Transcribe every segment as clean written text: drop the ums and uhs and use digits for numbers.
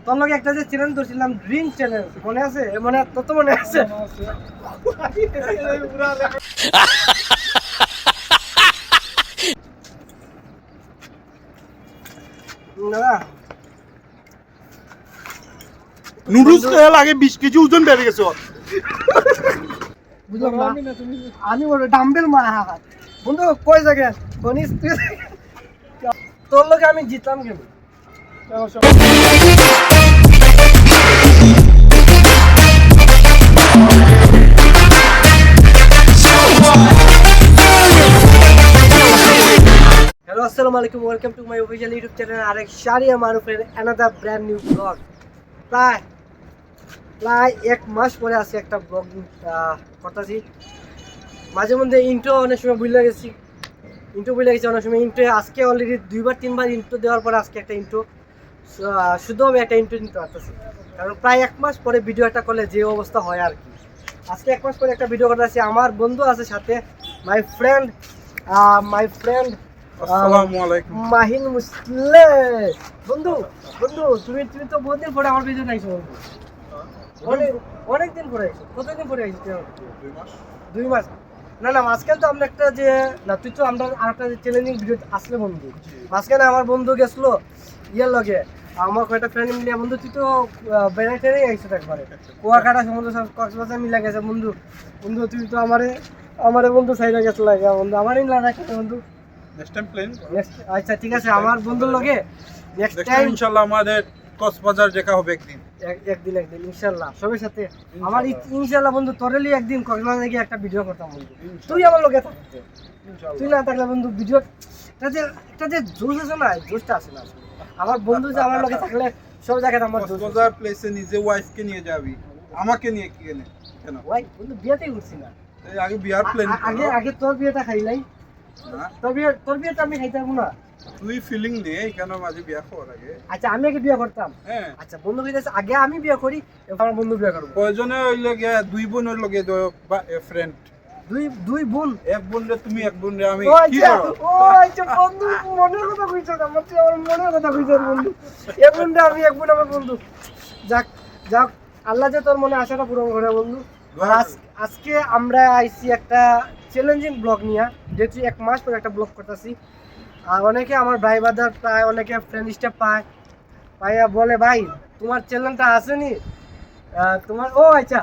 তোর লগে একটা যে চ্যানেল ধরছিলাম ড্রিম চ্যানেল মনে আছে? মনে তো মনে আছে? না নুডলস খেয়ে লাগে 20 কেজি ওজন বেড়ে গেছে ওর। বুঝলাম না আমি বড় ডাম্বেল মা বন্ধু কই জায়গা বনিস তোর লগে আমি জিতলাম কেন? হ্যালো আসসালামু আলাইকুম, welcome to my official YouTube channel আরেক শারিয়া মারুফের অ্যানাদার ব্র্যান্ড নিউ ব্লগ। প্রায় এক মাস পরে আসি একটা ব্লগ করতেছি। মাঝে মধ্যে ইন্ট্রো অনেক সময় ভুলে গেছি অনেক সময় ইন্ট্রো আজকে অলরেডি 2-3 বার ইন্ট্রো দেওয়ার পরে আজকে একটা ইন্ট্রো শুধু আমি একটা ইন্ট্রো নিতে পারতেছি, কারণ প্রায় এক মাস পরে ভিডিও একটা করলে যে অবস্থা হয় আর কি। আজকে এক মাস পরে একটা ভিডিও করতেছি, আমার বন্ধু আছে সাথে, মাই ফ্রেন্ড আসসালামু আলাইকুম মাহিন মুসলে। বন্ধু তুমি তো বহুদিন পরে আমার ভিডিও নাইছো বন্ধু, অনেকদিন পরে আইছো। কতদিন পরে আইছো? 2 মাস। না মাঝখানে তো আমরা একটা যে না তুই তো আমরা আর একটা চ্যালেঞ্জিং ভিডিও আসলে বন্ধু, মাঝখানে আমার বন্ধু গেছিল ইয়ের লগে, আমার কয়েকটা ফ্রেন্ড মিলিয়ে। বন্ধু তুই তো বেড়াইতে আইছো একবারে, কুয়াকাটা সমুদ্র কক্সবাজার মিলে গেছে বন্ধু। তুই তো আমারে বন্ধু সাইডে গেছে লাগে বন্ধু, আমারই না রাখে বন্ধু। নেক্সট টাইম প্ল্যান আচ্ছা ঠিক আছে, আমার বন্ধুর লগে নেক্সট নেক্সট টাইম টাইম ইনশাআল্লাহ আমাদের কক্সবাজার দেখা হবে একদিন একদিন ইনশাআল্লাহ সবার সাথে। আমার ইনশাআল্লাহ বন্ধু তোরেলি একদিন কক্সবাজারে গিয়ে একটা ভিডিও করতাম বন্ধু, তুই আমার লগে থাকতে। তুই না থাকলে বন্ধু ভিডিও একটা যে জোশ আছে না, জোশটা আসে না আসলে। আমার বন্ধু যে আমার লগে থাকলে সব জায়গায় আমার জোশ। কক্সবাজার প্লেসে নিজে ওয়াইফকে নিয়ে যাবি, আমাকে নিয়ে কি কেন? ওই বন্ধু বিয়েতেই উঠছি না, এই আগে বিয়ার প্ল্যান আগে তোর বিয়েটা খাইলাই। না তোর বিয়েটা আমি খাইতাম না। তুই ফিলিং নে কেন মাঝে বিয়া করার আগে। আচ্ছা আমি আগে বিয়ে করতাম। হ্যাঁ আচ্ছা বন্ধু কইতাছে আগে আমি বিয়ে করি, এবার আমার বন্ধু বিয়ে করবো। প্রয়োজনে হইলে গিয়া দুই বোনের লগে ফ্রেন্ড, দুই বোন, এক বোন রে তুমি এক বোন রে আমি, ও কি আচ্ছা করো? আচ্ছা বন্ধু মনের কথা কইছো, আমার মনের কথা কইছো বন্ধু। এক বোন রে আমি, এক বোন আমার বন্ধু। যাক আল্লাহ যে তোর মনে আশাটা পূরণ করে বন্ধু। আর আজকে আমরা আইছি একটা চ্যালেঞ্জিং ব্লগ নিয়ে, যেহেতু এক মাস পরে একটা ব্লগ করতেছি। আর অনেকে আমার ভাই বাদার পায়, অনেকে ফ্রেন্ড স্টাফ পাইয়া বলে ভাই তোমার চ্যানেলটা আসেনি তোমার। ও আচ্ছা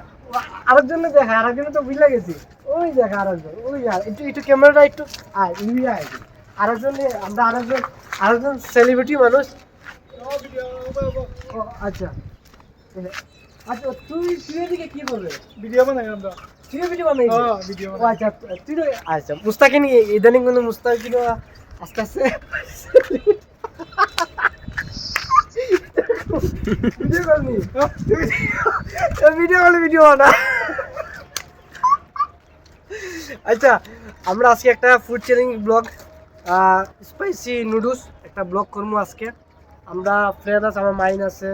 আরেকজনে দেখা, আরেকজনে তো বুঝলে গেছি, ওই দেখা আরেকজন, ওই আর একটু ক্যামেরাটা একটু আরেকজন আমরা আরেকজন সেলিব্রিটি মানুষ। ও আচ্ছা আচ্ছা তুই এদিকে কি করবে? ভিডিও বানাই আমরা, তুই ভিডিও বানাইছিস? হ্যাঁ ভিডিও ও আচ্ছা তুই তো আচ্ছা মুস্তাকিন ইদানিং কিন্তু মুস্তাকিন আস্তে আস্তে ভিডিও করবি, ভিডিও বানা। আচ্ছা আমরা আজকে একটা food challenge blog, spicy noodles একটা ব্লগ করবো আজকে। আমরা ফ্রেন্ড আছে, আমার মাইন আছে,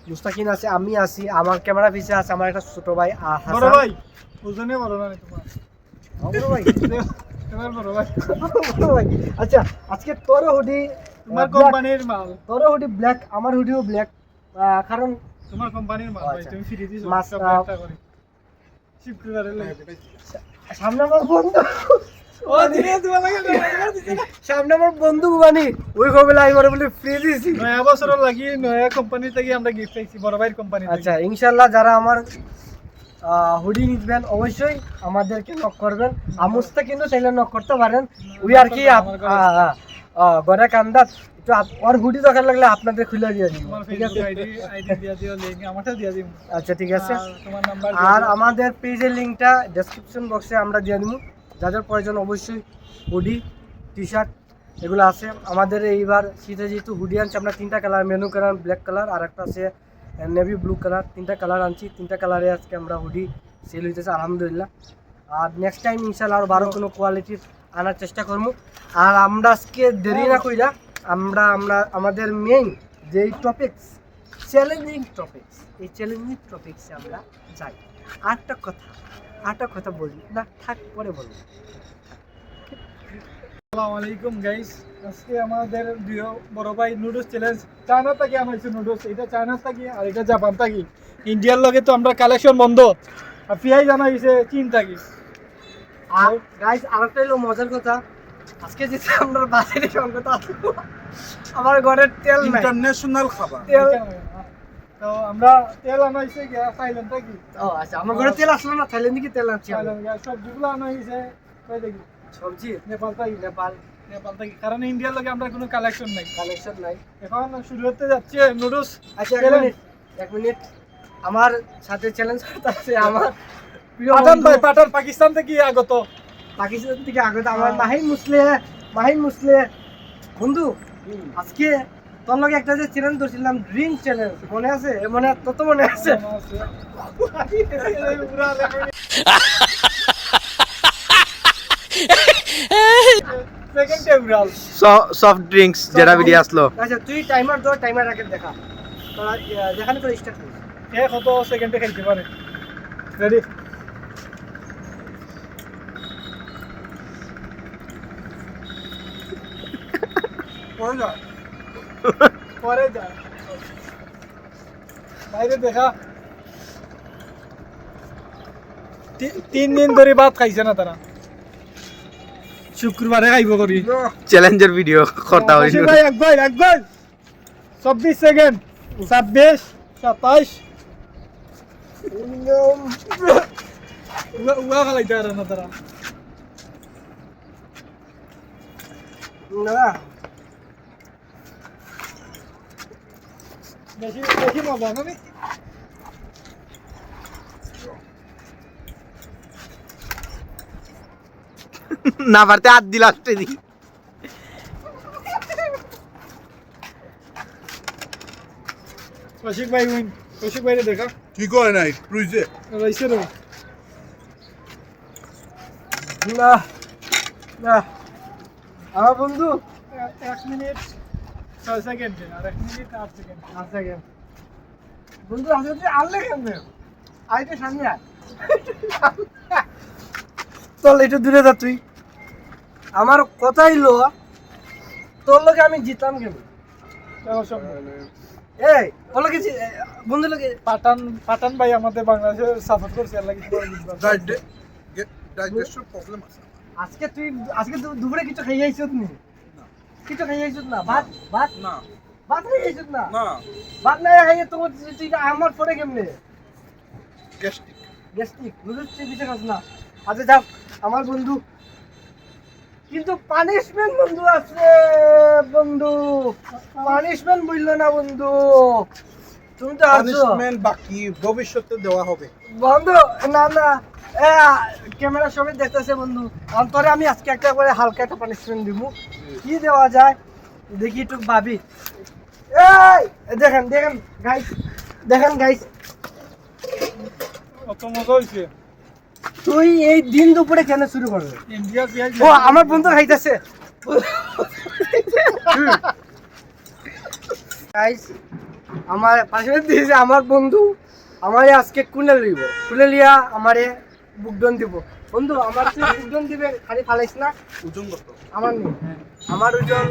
মুস্তাকিন আছে, আমি আছি, আমার ক্যামেরা পিছে আছে আমার একটা ছোট ভাই বড় ভাই ওজনে বড় না তোমার বড় ভাই তোমার বড় ভাই। বড় ভাই। আচ্ছা আজকে তোর হুডি তোমার কোম্পানির মাল, তোর হুডি ব্ল্যাক, আমার হুডিও ব্ল্যাক, কারণ তোমার কোম্পানির মাল ভাই, আচ্ছা। তুমি ফ্রি দিছো মাছ, সব একটা করে শুক্রবারে লাগে। সামনে আমার বন্ধু, ও দিনে তোমার লাগে সামনে আমার বন্ধু বানি ওই কবে লাইভারে বলে ফ্রি দিছি। নয়া বছর লাগি নয়া কোম্পানি থেকে আমরা গিফট পাইছি, বড় ভাইয়ের কোম্পানি থেকে। আচ্ছা ইনশাআল্লাহ যারা আমার হুডি নিবেন অবশ্যই আমাদেরকে নক করবেন। আমুস্তা কিন্তু চাইলে নক করতে পারেন। ওই আর কি গড়ে কান্দাত একটু ওর হুডি দরকার লাগলে আপনাদের খুলে দিয়ে দিব, তোমার ঠিক আছে? ফেসবুক আইডি দিয়া দিও, লিংক আমারটা দিয়া দিও। আচ্ছা ঠিক আছে, আর তোমার নাম্বার আর আমাদের পেজের লিঙ্কটা ডেসক্রিপশন বক্সে আমরা দিয়ে দিব। যাদের প্রয়োজন অবশ্যই হুডি টি শার্ট এগুলো আছে আমাদের। এইবার শীতে যেহেতু হুডি আনছি আমরা 3টা কালার, মেনু কালার, ব্ল্যাক কালার আর একটা আছে নেভি ব্লু কালার, 3টা কালার আনছি। 3টা কালারে আজকে আমরা হুডি সেল হইতেছে আলহামদুলিল্লাহ। আর নেক্সট টাইম ইনশাআল্লাহ আরও ভালো কোনো কোয়ালিটির আনার চেষ্টা করবো। আর আমরা আজকে দেরি না কইরা আমরা আমাদের মেইন যেই টপিকস, চ্যালেঞ্জিং টপিকস, এই চ্যালেঞ্জিং টপিকসে আমরা যাই। আরেকটা কথা বলি না, থাক পরে বলবো। আসসালামু আলাইকুম গাইস, আজকে আমাদের প্রিয় বড় ভাই নুডলস চ্যালেঞ্জ। চায়না থেকে আনাইছে নুডলস, এটা চায়না থেকে আর এটা জাপান থেকে। ইন্ডিয়ার লগে তো আমরা কালেকশন বন্ধ, আর পিয়াই জানাইছে চীন থেকে। আর গাইস আরেকটা হলো মজার কথা, আজকে যে আমরা বাজারে সংকট আছে, আমার ঘরের তেল নাই, ইন্টারন্যাশনাল খাবার। তেল। তো আমরা তেল আনাইছে গিয়া থাইল্যান্ড থেকে। ও আচ্ছা, আমার ঘরে তেল আসলো না, থাইল্যান্ড থেকে তেল আনছি আমি। থাইল্যান্ড গিয়া সবজিগুলো আনাইছে কই দেখি সবজি নেপাল থেকে। নেপাল থেকে, কারণ ইন্ডিয়ার লগে আমরা কোনো কালেকশন নাই। কালেকশন নাই। এখন শুরু হতে যাচ্ছে নুডলস। আচ্ছা এক মিনিট আমার সাথে চ্যালেঞ্জ করতে আছে আমার প্রিয় পাঠান বন্ধু, ভাই, পাঠান পাকিস্তান থেকে আগত। পাকিস্তান থেকে আগত আমার মাহিন মুসলে বন্ধু। আজকে তোর লগে একটা যে চ্যালেঞ্জ ধরছিলাম, ড্রিঙ্ক চ্যালেঞ্জ, মনে আছে? মনে তত মনে আছে? সেকেন্ড টেবিল সফট ড্রিঙ্কস যেটা ভিডিও আসলো। আচ্ছা তুই টাইমার ধর, টাইমার রাখে দেখা তোরা, যেখানে তোর স্টার্ট করিস। কে কত সেকেন্ডে খেলতে পারে। রেডি? পড়ে যা। পরে যা, বাইরে দেখা। 3 দিন ধরে ভাত খাইছে না তারা, শুক্রবারে খাইব করি। চ্যালেঞ্জের ভিডিও করতে বেশি ভাই, একবার 24 সেকেন্ড, 26, 27 উয়া খালাইতে পারে না তারা। না বেশি মজা না নি? না পারতে হাত দি লাস্টে দি। কৌশিক ভাই উইন। কৌশিক ভাইরে দেখা কি করে নাই রুইছে? রইছে রে। না না আমার বন্ধু 1 মিনিট 6 সেকেন্ড আর 1 মিনিট 8 সেকেন্ড। আচ্ছা কেন বন্ধু আজকে তুই আনলে কেমনে? আইতে সামনে আয়। চল একটু দূরে যা তুই। আমার কথাই লো, তোর লোকে আমি জিতলাম কেন? এই ওর লোকে বন্ধু লোকে পাঠান ভাই আমাদের বাংলাদেশে সাপোর্ট করছে, আর লাগি ডাইজেস্টের প্রবলেম আছে। আজকে দুপুরে কিছু খাই আইছত নি? কিছু খাই আইছত না? ভাত না খাই আইছত না? না ভাত না খাইয়ে তো তুই আমার পরে কেমনে? গ্যাস্ট্রিক। গ্যাস্ট্রিক নুডলস দিতে খাস না। আচ্ছা যাক আমার বন্ধু, কিন্তু পানিশমেন্ট বন্ধু আছে বন্ধু, পানিশমেন্ট বলল না বন্ধু, তুমি তো আছো পানিশমেন্ট বাকি ভবিষ্যতে দেওয়া হবে। বন্ধু। না না ক্যামেরা সবাই দেখতেছে বন্ধু, অন্তরে আমি আজকে একটা করে হালকা একটা পানিশমেন্ট দিব। কি দেওয়া যায় দেখি একটু ভাবি। এই দেখেন গাইস কত মজা হইছে। তুই এই দিন দুপুরে কেন শুরু করবে? ইন্ডিয়া পিয়াজ। ও আমার বন্ধু খাইতেছে। গাইস আমার পাশে দিয়েছে আমার বন্ধু, আমারে আজকে কুলে লিয়া আমারে বুকডন দিব। বন্ধু আমার তুই বুকডন দিবে, খালি ফালাইস না। ওজন কত? আমার নেই, আমার ওজন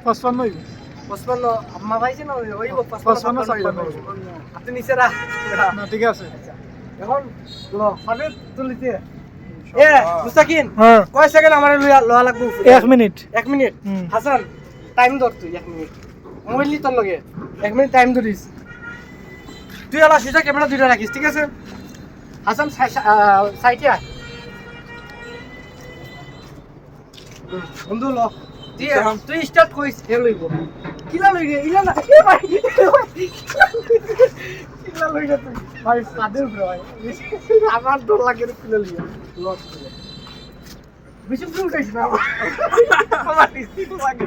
55 55। আম্মা পাইছে না ওই 55, 55। আপনি নিচে রাখ না, ঠিক আছে। এখন লো খাবে তুলিতে। মুস্তাকিন হ্যাঁ, কয় সেকেন্ড আমারে লওয়া লাগবে? 1 মিনিট। 1 মিনিট। হুম। হাসান টাইম ধর তুই 1 মিনিট, মোবাইল নি তোর লগে 1 মিনিট টাইম ধরিস। তুই আলা সোজা ক্যামেরা দুইটা রাখিস, ঠিক আছে? হাসান সাইটে আয়। বন্ধু ল তুই স্টার্ট করিস। এ লইব কিলা লই রে? ইলা না এ ভাই, কিলা লই রে তুই ভাই? সাদের ব্রো ভাই, আমার ডর লাগে রে কিলা লইয়া লস করে বেশি ভুল কইছ না আমার রিস্ক লাগে।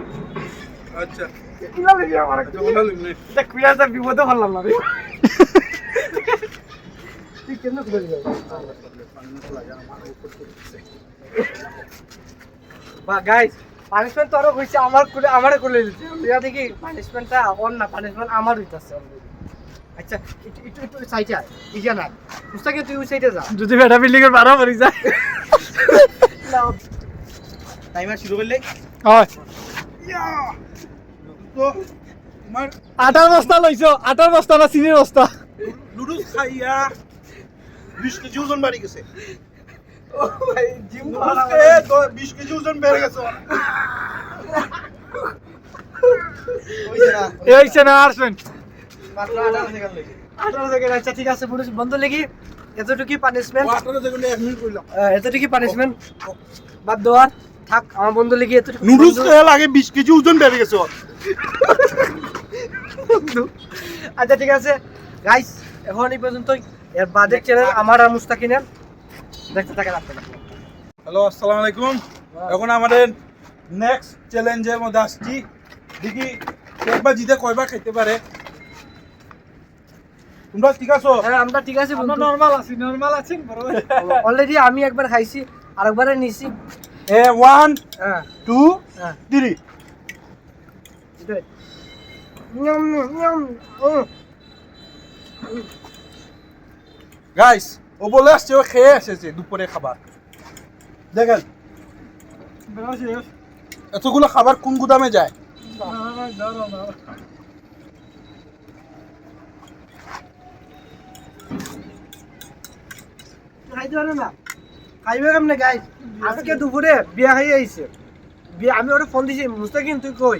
আচ্ছা কিলা লইয়া আমার ওটা লিমনে। এটা কুইয়াটা বিপদে ফেললাম না রে। তুই কেন করে যাও বা গাইস? পানিশমেন্ট তোরও হইছে, আমারে করে দিতে ইয়া দেখি পানিশমেন্টটা অন না, পানিশমেন্ট আমার হইতাছে অলরেডি। আচ্ছা একটু সাইডে আয়, ইয়া না মুস্তাকিন তুই ওই সাইডে যা। যদি বেটা বিল্ডিং এর বাড়া পড়ি যায়। না টাইমার শুরু করলে হয় তো তোমার আটার বস্তা লইছো, আটার বস্তা না চিনির বস্তা? নুডলস খাইয়া 20 কেজি ওজন বাড়ি গেছে। ও ভাই জিম নুডলস খেয়ে 20 কেজি ওজন বেড়ে গেছে। এই হইছে না আর শুন। মাত্র 18 সেকেন্ড লাগে। 18 সেকেন্ড, আচ্ছা ঠিক আছে বন্ধু লেগে এতটুকুই পানিশমেন্ট, 18 সেকেন্ডে 1 মিনিট কইলাম। এতটুকুই পানিশমেন্ট বাদ দেওয়ার থাক। আমার বন্ধু লেগে এতটুকু নুডলস বন্ধু- খেয়ে লাগে 20 কেজি ওজন বেড়ে গেছে। বন্ধু। আচ্ছা ঠিক আছে গাইস, এখন এই পর্যন্তই। এর বাজেট চ্যানেল আমার আর মুস্তাকিনের, দেখতে থাকেন আপনারা। হ্যালো, আসসালামু আলাইকুম। এখন আমাদের নেক্সট চ্যালেঞ্জের মধ্যে আসছি। দেখি কয়বার জিতে কয়বার খেতে পারে। তোমরা ঠিক আছো? হ্যাঁ আমরা ঠিক আছে আমরা বন্ধু। নরমাল আছি বড় ভাই। অলরেডি আমি একবার খাইছি, আরেকবারে নিছি। 1 হ্যাঁ 2 হ্যাঁ 3 good. Yum, yum. গাইস, ও বলে আসছে ও খেয়ে এসেছে দুপুরে খাবার। দেখেন বড় শেষ। এতগুলো খাবার কোন গুদামে যায়? না। খাইতে পারো না, খাইবে কেমনে গাইস? আজকে দুপুরে বিয়া খাই আইছে। বিয়া আমি ওরে ফোন দিছি, মুস্তাকিন তুই কই?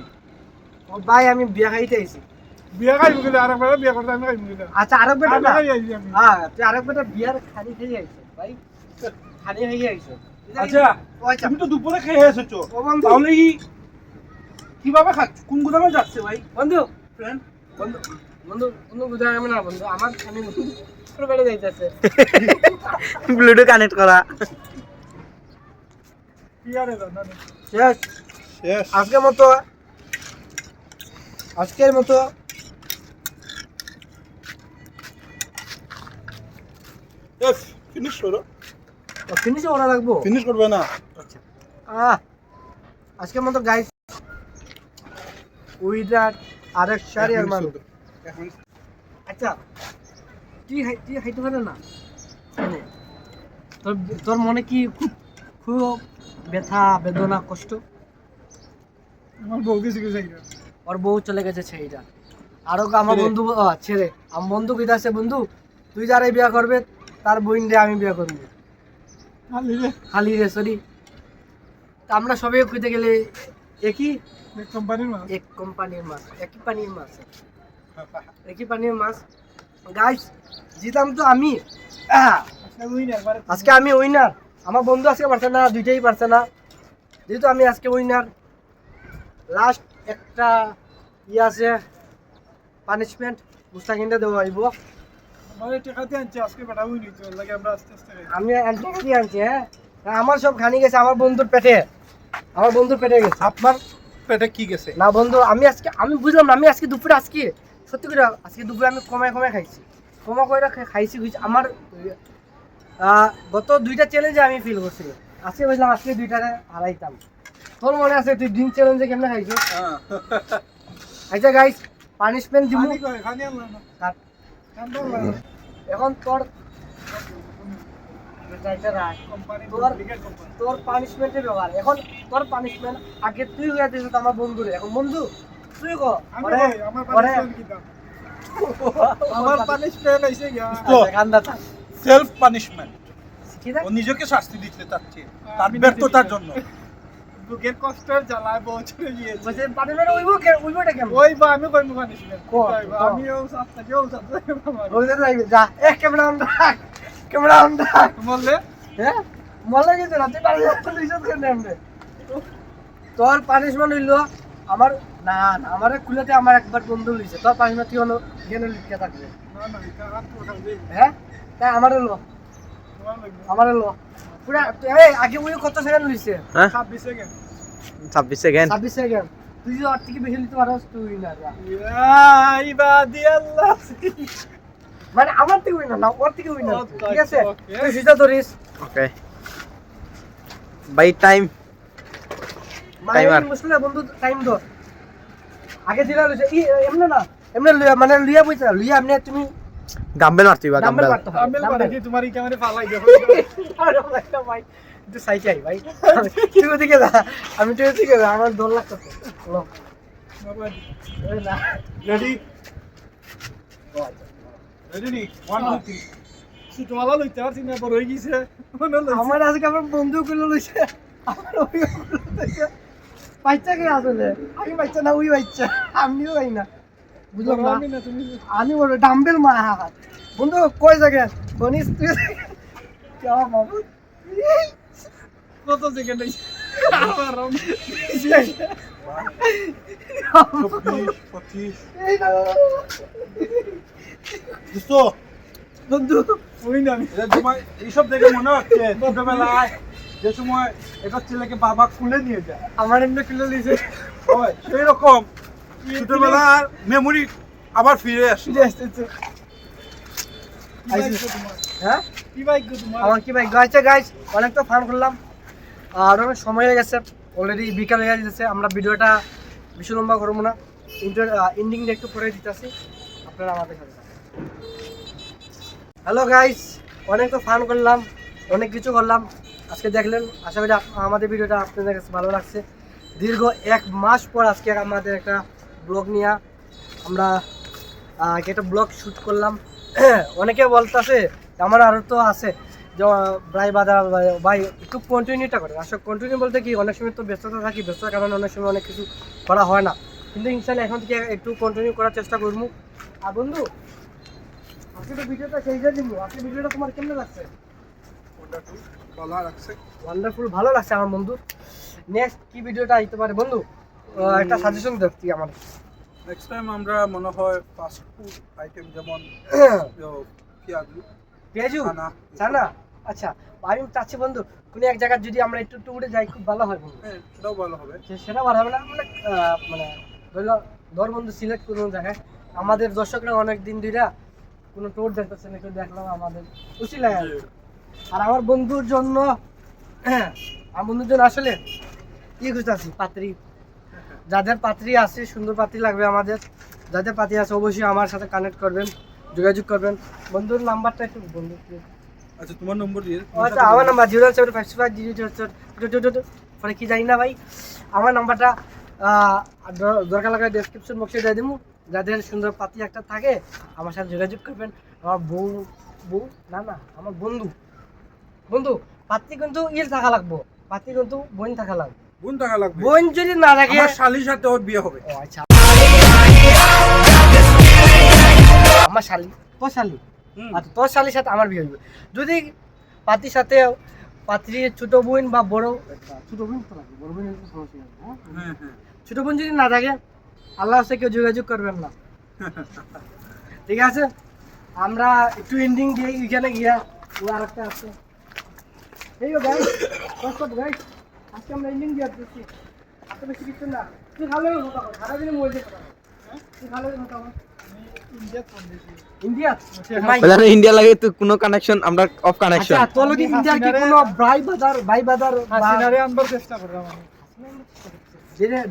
ও ভাই আমি বিয়া খাইতে আইছি। বিয়া খাইব গেলে আরেকবার বিয়া করতে আমি খাইব গেলে। আচ্ছা আরেক বেটা না, আমি আইছি আমি। হ্যাঁ তুই আরেক বেটা বিয়ার খানি খাই আইছে ভাই, খানি খাই আইছে। আচ্ছা, ও আচ্ছা তুমি তো দুপুরে খেয়ে এসেছো। ও বন্ধু, তাহলে কি কিভাবে খাচ্ছ? কোন গুদামে যাচ্ছে ভাই? বন্ধু ফ্রেন্ড বন্ধু বন্ধু বন্ধু বুঝা যাবে না বন্ধু, আমার খানি পুরো বেড়ে যাইতেছে। ব্লুটুথ কানেক্ট করা। কি আরে জানা নেই। শেষ শেষ। আজকের মতো ইয়েস, ফিনিশ করো। ফিনিশ করা লাগবো। ফিনিশ করবে না? আচ্ছা আজকের মতো গাইস, উইদার আরেক শাড়ি আর মানুষ। আচ্ছা তুই খাইতে পারে না মানে তোর তোর মনে কি খুব খুব ব্যথা বেদনা কষ্ট? আমার বউ কিছু কিছু খাইবে। ওর বউ চলে গেছে সেইটা। আরো আমার ছেড়ে। বন্ধু ছেড়ে আমার বন্ধু কইতা আছে, বন্ধু তুই যারাই বিয়া করবে তার বোন রে আমি বিয়া করবো। খালি রে খালি রে সরি। তা আমরা সবাই কইতে গেলে একই এক কোম্পানির মাল। এক কোম্পানির মাছ, একই পানির মাছ, একই পানির মাছ। গাইস জিতাম তো আমি। আজকে উইন একবার। আজকে আমি উইনার, আমার বন্ধু আজকে পারছে না, দুইটাই পারছে না, যেহেতু আমি আজকে উইনার। লাস্ট একটা আছে পানিশমেন্ট, মুস্তাকিনটা দেওয়া হইব। মানে টাকাতে আনছে আজকে বেটা উইন হইছে লাগে আমরা আস্তে আস্তে খাই। আমি অ্যান্টিকা দিয়ে আনছি। হ্যাঁ আমার সব খানি গেছে আমার বন্ধুর পেটে, আমার বন্ধুর পেটে গেছে। আপনার পেটে কি গেছে? না বন্ধু আমি আজকে আমি বুঝলাম না, আমি আজকে দুপুরে আজকে সত্যি করে আজকে দুপুরে আমি কমায় খাইছি, কমা করে খাইছি বুঝছি। আমার গত দুইটা চ্যালেঞ্জে আমি ফিল করছিলাম, আজকে বুঝলাম আজকে দুইটারে হারাইতাম। তোর মনে আছে তুই ড্রিঙ্ক চ্যালেঞ্জে কেমনে খাইছো? আচ্ছা গাইস পানিশমেন্ট দিব। খানি কই খানি আনলাম না। কান্দা আনলাম না। এখন তোর কোম্পানি তোর- ডুপ্লিকেট কোম্পানি। তোর পানিশমেন্টের ব্যাপার। এখন তোর পানিশমেন্ট আগে তুই হয়ে দিস আমার বন্ধুরে, এখন বন্ধু তুই কো আমি ওরে কই আমার ওরে পানিশমেন্ট কি দাম? আমার পানিশমেন্ট হইছে গিয়া। আচ্ছা, কান্দা থাক। Self punishment. কি দেখ? ও নিজেকে শাস্তি দিতে চাচ্ছে তার আমি ব্যর্থতার নিজে- জন্য। বুকের কষ্টের জ্বালায় বছরে গিয়েছে। বলছে পানিশমেন্ট উইবোটা কেমন? ওই বা আমি কইব পানিশমেন্ট। কো, কো। আমিও সাথে কেউ সাথে আমার। বলতে যাইবে যা এক ক্যামেরা অন রাখ, ক্যামেরা অন রাখ। বললে হ্যাঁ মজা গেছে না, তুই পানি লিসত কেন আমরে? তোর পানিশমেন্ট হইলো আমার না না আমার কুলাতে আমার একবার বন্ধু লইছে, তোর পানিশমেন্ট তুই হলো এখানে লিখতে থাকবে। না না এটা আর তো খাবে। হ্যাঁ তাই আমারও লো, তোমার লাগবে। আমারও লো পুরা। এই আগে উনি কত সেকেন্ড লইছে? হ্যাঁ 26 সেকেন্ড। 26 সেকেন্ড। 26 সেকেন্ড। তুই যদি ওর থেকে বেশি লিখতে পারস তুই না যা। ইয়া ইবাদি আল্লাহ। মানে আমার থেকে উইনার না, ওর থেকে উইনার। Okay, ঠিক আছে okay. তুই সিধা ধরিস। Okay by time. Timer. মানে মুশকিল না বন্ধু, টাইম ধর। আগে দিলা লইছে এমনে না, এমনে লইয়া মানে লইয়া বইতা লইয়া এমনে তুমি গাম্বেল মারতিবা ডাম্বেল গাম্বেল। মারতে হবে। আমিল ডাম্বেল। করে কি তোমার ক্যামেরা ফালাই দেবো। আরে ভাই ভাই একটু সাইকে আই ভাই তুই ওদিকে যা আমি তুই ওদিকে যা আমার ডর লাগতেছে লো এই না রেডি রেডি 1 2 3 ছোটওয়ালা লইতে পারছি না বড় হয়ে গেছে মনে লইছে আমার আজকে আমার বন্ধু গুলো লইছে আমার ওই বাচ্চা কে আসলে আমি বাচ্চা না ওই বাচ্চা আমিও ভাই না বুঝলাম না আমি না তুমি আমি বড় ডাম্বেল মা হাত বন্ধু কই জায়গা গণিস তুই क्या बाबू কত সেকেন্ড হইছে আবার রাউন্ড 25 এই না দোস্ত বন্ধু ওই না আমি এটা তোমার এইসব দেখে মনে হচ্ছে ছোটবেলায় যে সময় এটা ছেলেকে বাবা খুলে নিয়ে যায় আমার এমনি কিলো লিছে হয় সেই রকম ছোটবেলার মেমোরি আবার ফিরে আসে ফিরে আসতেছে হ্যাঁ কি বাইক গো তোমার আমার কি ভাই গাইছে গাইস অনেক তো ফান করলাম আর অনেক সময় হয়ে গেছে অলরেডি বিকাল হয়ে গেছে আমরা ভিডিওটা বেশি লম্বা করবো না এন্ডিংটা একটু পরে দিতেছি আপনারা আমাদের সাথে হ্যালো গাইস অনেক তো ফান করলাম অনেক কিছু করলাম আজকে দেখলেন আশা করি আমাদের ভিডিওটা আপনাদের কাছে ভালো লাগছে দীর্ঘ 1 মাস পর আজকে আমাদের একটা ব্লগ নিয়ে আমরা একটা ব্লগ শ্যুট করলাম অনেকে বলতেছে আমার আরও তো আছে যে ভাই বাধা ভাই একটু কন্টিনিউটা করে আসলে কন্টিনিউ বলতে কি অনেক সময় তো ব্যস্ততা থাকি ব্যস্ততার কারণে অনেক সময় অনেক কিছু করা হয় না কিন্তু ইনশাল্লাহ এখন থেকে একটু কন্টিনিউ করার চেষ্টা করবো আর বন্ধু আজকে তো ভিডিওটা সেই যে দিব আজকে ভিডিওটা তোমার কেমন লাগছে ভালো লাগছে ওয়ান্ডারফুল ভালো লাগছে আমার বন্ধু নেক্সট কি ভিডিওটা আইতে পারে বন্ধু একটা সাজেশন দেখছি আমার নেক্সট টাইম আমরা মনে হয় ফাস্ট ফুড আইটেম যেমন পেঁয়াজু পেঁয়াজু খানা জানা আচ্ছা আমি চাচ্ছি বন্ধু কোনো এক জায়গায় যদি আমরা একটু ট্যুরে যাই খুব ভালো হয় বন্ধু হ্যাঁ সেটাও ভালো হবে সেটা ভালো হবে না মানে মানে ধরলো ধর বন্ধু সিলেক্ট কোনো জায়গায় আমাদের দর্শকরা অনেক দিন ধরে কোনো ট্যুর দেখতেছে না কেউ দেখলাম আমাদের খুশি লাগে আর আমার বন্ধুর জন্য আমার বন্ধুর জন্য আসলে কি খুঁজতেছি পাত্রী যাদের পাত্রী আছে সুন্দর পাত্রী লাগবে আমাদের যাদের পাত্রী আছে অবশ্যই আমার সাথে কানেক্ট করবেন যোগাযোগ করবেন বন্ধুর নাম্বারটা একটু বন্ধু আচ্ছা তোমার নম্বর দিয়ে আচ্ছা আমার নাম্বার 07555 পরে কি জানি না ভাই আমার নাম্বারটা দরকার লাগলে ডেসক্রিপশন বক্সে দিয়ে দেবো যাদের সুন্দর পাতি একটা থাকে আমার সাথে যোগাযোগ করবেন আমার বউ না আমার বন্ধু পাত্রী কিন্তু থাকা লাগবো পাত্রী কিন্তু বোন থাকা লাগবে বোন টাকা লাগবে বোন যদি না থাকে আমার শালির সাথে ওর বিয়ে হবে ও আচ্ছা আমার শালি তোর শালি আচ্ছা তোর শালির সাথে আমার বিয়ে হইবে যদি পাত্রীর সাথে পাত্রীর ছোট বোন বা ছোট বোন তো লাগবে বড় বোন সমস্যা নেই হ্যাঁ হ্যাঁ ছোট বোন যদি না থাকে আল্লাহ সাথে কেউ যোগাযোগ করবেন না ঠিক আছে আমরা একটু এন্ডিং দিয়ে এখানে গিয়া ও আর একটা আছে এই গাইস গাইস আজকে আমরা এন্ডিং দিয়ে দিচ্ছি এত বেশি কিছু না তুই ভালো কথা বল সারাদিনে মজা কথা বল তুই ভালো কথা বল ইন্ডিয়া ফোন দিছি ইন্ডিয়া বলে ইন্ডিয়া লাগে তো কোনো কানেকশন আমরা অফ কানেকশন আচ্ছা তোর কি ইন্ডিয়ার কি কোনো ভাই বাজার হাসিনারে আনবার চেষ্টা করলাম আমি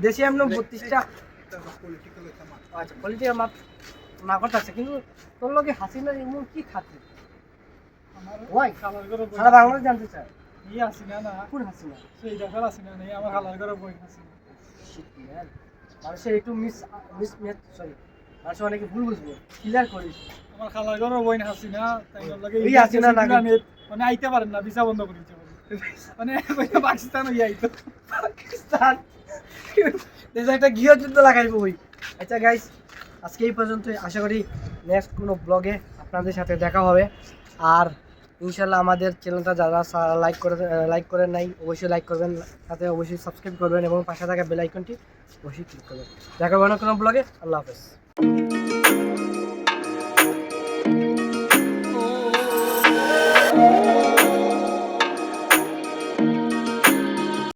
দেশে এমন 32টা আচ্ছা পলিটিক্যাল মাপ না করতেছে কিন্তু তোর লোকে হাসিনা এমন কি খাচ্ছে আমার ওই খালার ঘরে বই সারা বাংলাদেশ জানতে চায় ই হাসিনা না কোন হাসিনা সেই দেখার হাসিনা নেই আমার খালার ঘরে বই হাসিনা মানুষের একটু সরি মানুষ অনেকে ভুল বুঝবো ক্লিয়ার করিস আমার খালার ঘরে বই হাসিনা তাই লাগে এই হাসিনা না মানে আইতে পারেন না ভিসা বন্ধ করে দিতে মানে পাকিস্তান হই আইতো পাকিস্তান দেশে একটা গৃহযুদ্ধ লাগাইবো ওই আচ্ছা গাইস আজকে এই পর্যন্তই আশা করি নেক্সট কোনো ব্লগে আপনাদের সাথে দেখা হবে আর ইনশাল্লাহ আমাদের চ্যানেলটা যারা লাইক করেন নাই অবশ্যই লাইক করবেন সাথে অবশ্যই সাবস্ক্রাইব করবেন এবং পাশে থাকা বেল আইকনটি অবশ্যই ক্লিক করবেন দেখা হবে না কোনো ব্লগে আল্লাহ হাফেজ